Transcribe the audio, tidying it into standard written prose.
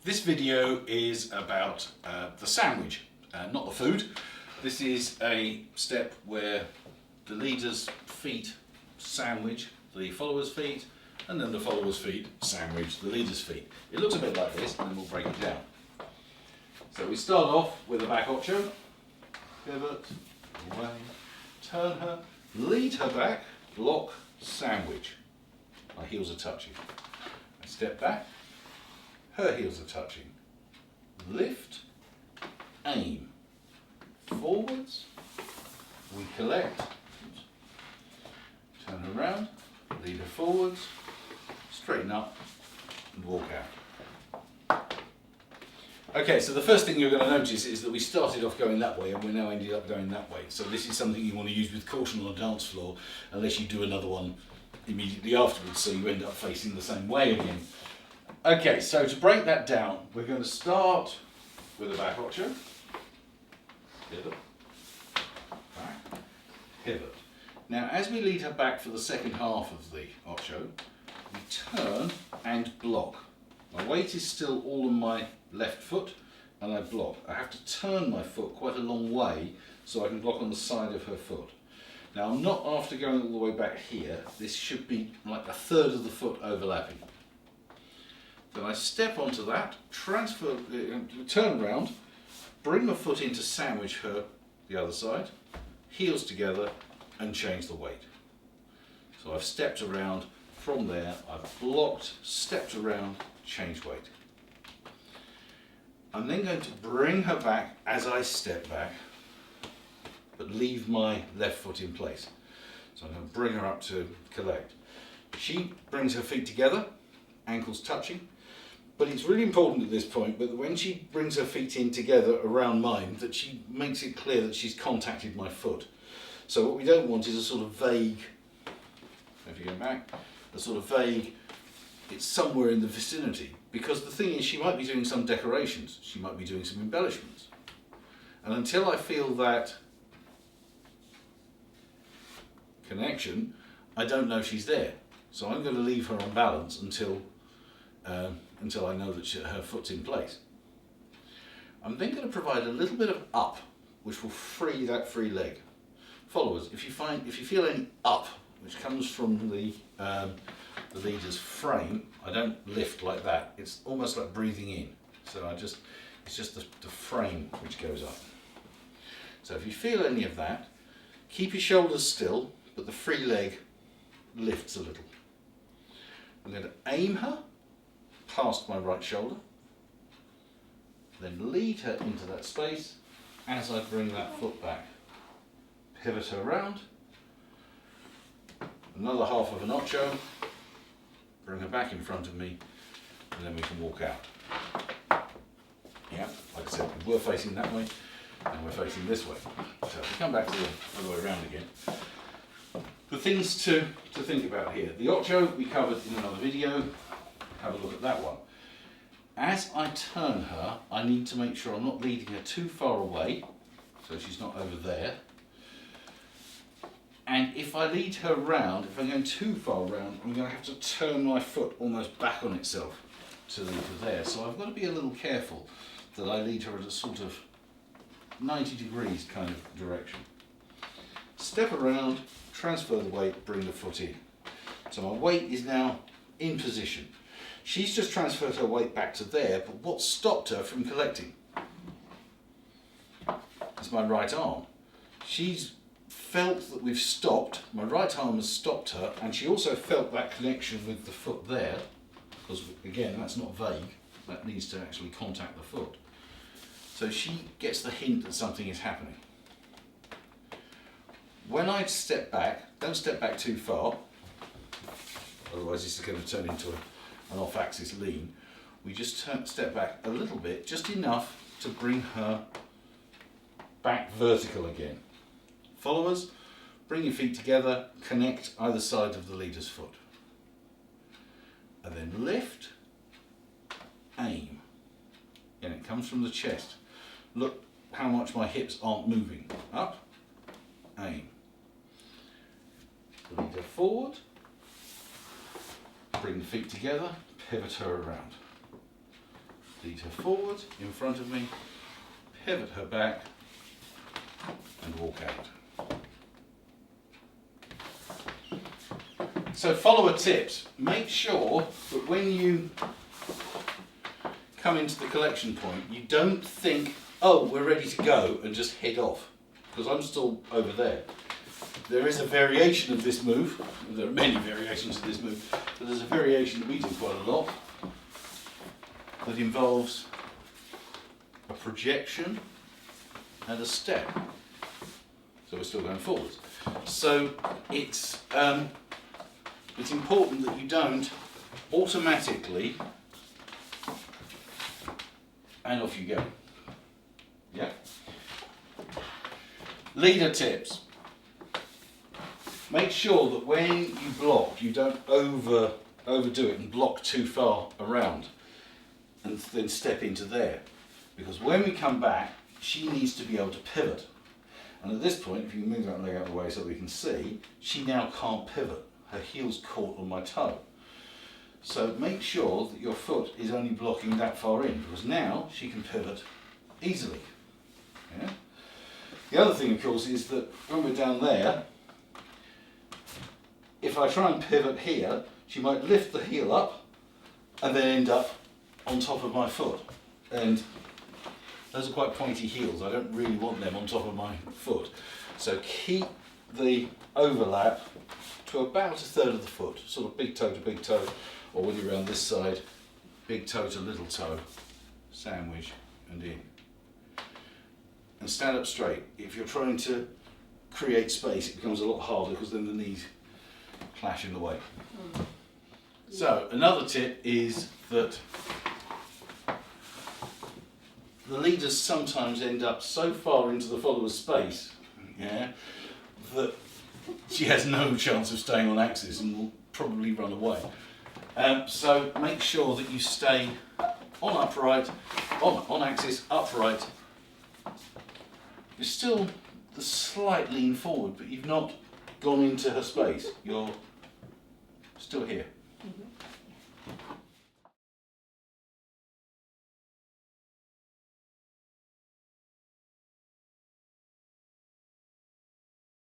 This video is about the sandwich, not the food. This is a step where the leader's feet sandwich the follower's feet, and then the follower's feet sandwich the leader's feet. It looks a bit like this, and then we'll break it down. So we start off with a back ocho, pivot, away, turn her, lead her back, block, sandwich. My heels are touching. I step back, her heels are touching. Lift, aim, forwards, we collect, turn her around, lead her forwards, straighten up and walk out. Okay, so the first thing you're going to notice is that we started off going that way and we're now ended up going that way. So this is something you want to use with caution on a dance floor, unless you do another one immediately afterwards, so you end up facing the same way again. Okay, so to break that down, we're going to start with a back ocho, pivot, back, pivot. Now as we lead her back for the second half of the ocho, we turn and block. My weight is still all on my left foot and I block. I have to turn my foot quite a long way so I can block on the side of her foot. Now I'm not after going all the way back here, this should be like a third of the foot overlapping. Then I step onto that, transfer, turn around, bring my foot in to sandwich her the other side, heels together and change the weight. So I've stepped around, from there I've blocked, stepped around, changed weight. I'm then going to bring her back as I step back, but leave my left foot in place. So I'm going to bring her up to collect. She brings her feet together, ankles touching, but it's really important at this point that when she brings her feet in together around mine, that she makes it clear that she's contacted my foot. So what we don't want is a sort of vague, if you go back, a sort of vague, it's somewhere in the vicinity. Because the thing is, she might be doing some decorations, she might be doing some embellishments. And until I feel that connection, I don't know she's there. So I'm going to leave her on balance until I know that her foot's in place. I'm then going to provide a little bit of up, which will free that free leg. Followers, if you feel any up, which comes from the leader's frame, I don't lift like that. It's almost like breathing in. So it's just the frame which goes up. So if you feel any of that, keep your shoulders still, but the free leg lifts a little. I'm going to aim her past my right shoulder, then lead her into that space as I bring that foot back. Pivot her around, another half of an ocho, bring her back in front of me, and then we can walk out. Yeah, like I said, we were facing that way, and we're facing this way. So if we come back to the other way around again, the things to think about here. The ocho we covered in another video. Have a look at that one. As I turn her, I need to make sure I'm not leading her too far away, so she's not over there. And if I lead her round, if I'm going too far round, I'm going to have to turn my foot almost back on itself to lead her there. So I've got to be a little careful that I lead her at a sort of 90 degrees kind of direction. Step around, transfer the weight, bring the foot in. So my weight is now in position. She's just transferred her weight back to there, but what stopped her from collecting? It's my right arm. She's felt that we've stopped, my right arm has stopped her, and she also felt that connection with the foot there, because again, that's not vague, that needs to actually contact the foot. So she gets the hint that something is happening. When I step back, don't step back too far, otherwise this is going to turn into an off-axis lean. We just step back a little bit, just enough to bring her back vertical again. Followers, bring your feet together, connect either side of the leader's foot. And then lift, aim. And it comes from the chest. Look how much my hips aren't moving. Up, aim. Lead her forward, bring the feet together, pivot her around. lead her forward in front of me, pivot her back and walk out. So follower tips, make sure that when you come into the collection point you don't think, oh, we're ready to go, and just head off, because I'm still over there. There is a variation of this move, there are many variations of this move, but there's a variation that we do quite a lot that involves a projection and a step. So we're still going forwards. So it's important that you don't automatically, and off you go. Yeah. Leader tips. Make sure that when you block, you don't overdo it and block too far around and then step into there. Because when we come back, she needs to be able to pivot. And at this point, if you can move that leg out of the way so we can see, she now can't pivot. Her heel's caught on my toe. So make sure that your foot is only blocking that far in, because now she can pivot easily. Yeah? The other thing, of course, is that when we're down there, if I try and pivot here, she might lift the heel up and then end up on top of my foot. And those are quite pointy heels. I don't really want them on top of my foot. So keep the overlap to about a third of the foot, sort of big toe to big toe, or when you're around this side, big toe to little toe, sandwich and in. And stand up straight. If you're trying to create space, it becomes a lot harder because then the knees clash in the way. So another tip is that the leaders sometimes end up so far into the follower's space, yeah, that she has no chance of staying on axis and will probably run away. So make sure that you stay on upright, on axis, upright. You're still the slight lean forward, but you've not gone into her space. You're still here.